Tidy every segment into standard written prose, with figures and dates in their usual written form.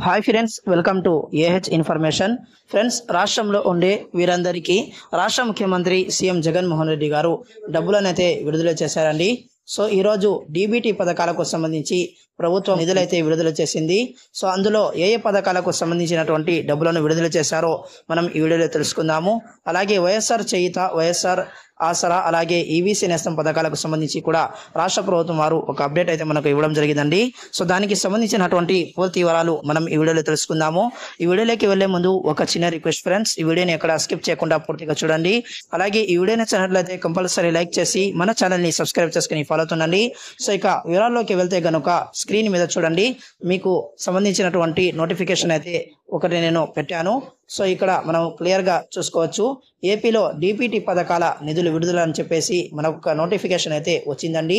Hi friends, welcome to AH information. Friends, రాష్ట్రంలో ఉండే వీరందరికీ రాష్ట్ర ముఖ్యమంత్రి సీఎం జగన్మోహన్ రెడ్డి గారు డబ్బులనైతే విడుదల చేశారండి. సో ఈరోజు డీబీటీ పథకాలకు సంబంధించి ప్రభుత్వం నిధులైతే విడుదల చేసింది. సో అందులో ఏ ఏ పథకాలకు సంబంధించినటువంటి డబ్బులను విడుదల చేశారో మనం ఈ వీడియోలో తెలుసుకుందాము. అలాగే వైఎస్ఆర్ చేయుత, వైఎస్ఆర్ ఆసరా, అలాగే ఈబీసీ నేస్తం పథకాలకు సంబంధించి కూడా రాష్ట్ర ప్రభుత్వం వారు ఒక అప్డేట్ అయితే మనకు ఇవ్వడం జరిగిందండి. సో దానికి సంబంధించినటువంటి పూర్తి వివరాలు మనం ఈ వీడియోలో తెలుసుకుందాము. ఈ వీడియోలోకి వెళ్లే ముందు ఒక చిన్న రిక్వెస్ట్ ఫ్రెండ్స్, ఈ వీడియోని ఎక్కడ స్కిప్ చేయకుండా పూర్తిగా చూడండి. అలాగే ఈ వీడియో నచ్చినట్లయితే కంపల్సరీ లైక్ చేసి మన ఛానల్ని సబ్స్క్రైబ్ చేసుకుని ఫాలో అవుతుండండి. సో ఇక వివరాల్లోకి వెళ్తే గనుక స్క్రీన్ మీద చూడండి, మీకు సంబంధించినటువంటి నోటిఫికేషన్ అయితే ఒకటి నేను పెట్టాను. సో ఇక్కడ మనం క్లియర్గా చూసుకోవచ్చు, ఏపీలో డీబీటీ పథకాల నిధులు విడుదల అని చెప్పేసి మనకు ఒక నోటిఫికేషన్ అయితే వచ్చిందండి.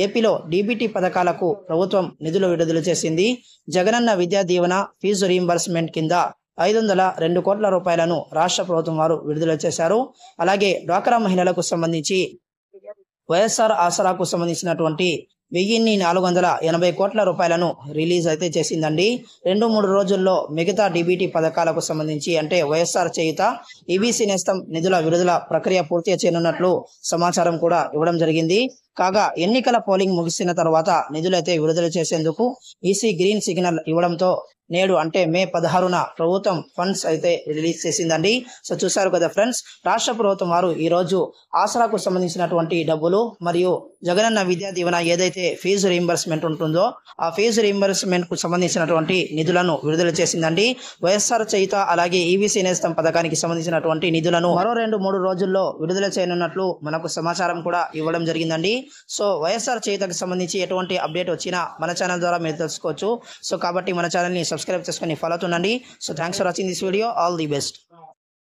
ఏపీలో డీబీటీ పథకాలకు ప్రభుత్వం నిధులు విడుదల చేసింది. జగనన్న విద్యా దీవెన ఫీజు రీయింబర్స్మెంట్ కింద 502 కోట్ల రూపాయలను రాష్ట్ర ప్రభుత్వం వారు విడుదల చేశారు. అలాగే డ్వాక్రా మహిళలకు సంబంధించి వైఎస్ఆర్ ఆసరాకు సంబంధించినటువంటి 1480 కోట్ల రూపాయలను రిలీజ్ అయితే చేసిందండి. 2-3 రోజుల్లో మిగతా డీబీటీ పథకాలకు సంబంధించి అంటే వైఎస్ఆర్ చేయుత, ఈబీసీ నేస్తం నిధుల విడుదల ప్రక్రియ పూర్తి చేయనున్నట్లు సమాచారం కూడా ఇవ్వడం జరిగింది. కాగా ఎన్నికల పోలింగ్ ముగిసిన తర్వాత నిధులైతే విడుదల చేసేందుకు ఈసీ గ్రీన్ సిగ్నల్ ఇవ్వడంతో నేడు అంటే మే 16న ప్రభుత్వం ఫండ్స్ అయితే రిలీజ్ చేసిందండి. సో చూశారు కదా ఫ్రెండ్స్, రాష్ట్ర ప్రభుత్వం వారు ఈ రోజు ఆసరాకు సంబంధించినటువంటి డబ్బులు మరియు జగనన్న విద్యా దీవెన ఏదైతే ఫీజు రీయింబర్స్మెంట్ ఉంటుందో ఆ ఫీజు రీయింబర్స్మెంట్ కు సంబంధించినటువంటి నిధులను విడుదల చేసిందండి. వైఎస్ఆర్ చేయుత అలాగే ఈబీసీ నేస్తం పథకానికి సంబంధించినటువంటి నిధులను మరో 2-3 రోజుల్లో విడుదల చేయనున్నట్లు మనకు సమాచారం కూడా ఇవ్వడం జరిగిందండి. సో వైఎస్ఆర్ చేయుతకు సంబంధించి ఎటువంటి అప్డేట్ వచ్చినా మన ఛానల్ ద్వారా మీరు తెలుసుకోవచ్చు. సో కాబట్టి మన ఛానల్ని సబ్స్క్రైబ్ చేసుకొని ఫాలో అవుతుండండి. So thanks for watching this video. All the best.